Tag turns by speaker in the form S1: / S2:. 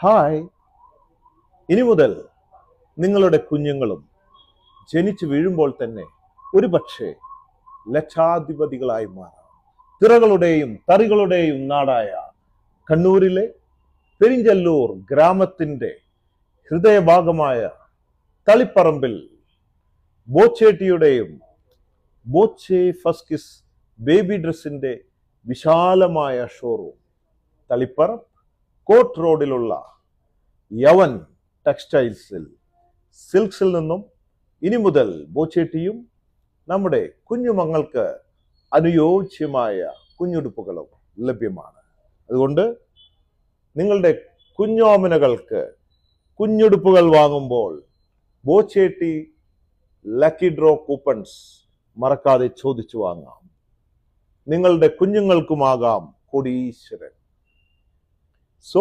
S1: Hi, ഇനി മുതൽ നിങ്ങളുടെ കുഞ്ഞുങ്ങളും ജനിച്ചു വീഴുമ്പോൾ തന്നെ ഒരുപക്ഷെ ലക്ഷാധിപതികളായി മാറാം. തിറകളുടെയും തറികളുടെയും നാടായ കണ്ണൂരിലെ പെരിഞ്ചല്ലൂർ ഗ്രാമത്തിന്റെ ഹൃദയഭാഗമായ തളിപ്പറമ്പിൽ ബോച്ചേട്ടിയുടെയും ബോച്ചെ ഫസ്കിസ് ബേബി ഡ്രസ്സിന്റെ വിശാലമായ ഷോറൂം തളിപ്പറമ്പ് കോട്ട് റോഡിലുള്ള യവൻ ടെക്സ്റ്റൈൽസിൽ സിൽക്സിൽ നിന്നും ഇനി മുതൽ ബോച്ചേട്ടിയും നമ്മുടെ കുഞ്ഞുമങ്ങൾക്ക് അനുയോജ്യമായ കുഞ്ഞുടുപ്പുകളും ലഭ്യമാണ്. അതുകൊണ്ട് നിങ്ങളുടെ കുഞ്ഞോമനകൾക്ക് കുഞ്ഞുടുപ്പുകൾ വാങ്ങുമ്പോൾ ബോച്ചേട്ടി ലക്കി ഡ്രോ കൂപ്പൺസ് മറക്കാതെ ചോദിച്ചു വാങ്ങാം. നിങ്ങളുടെ കുഞ്ഞുങ്ങൾക്കുമാകാം കോടീശ്വരൻ. സോ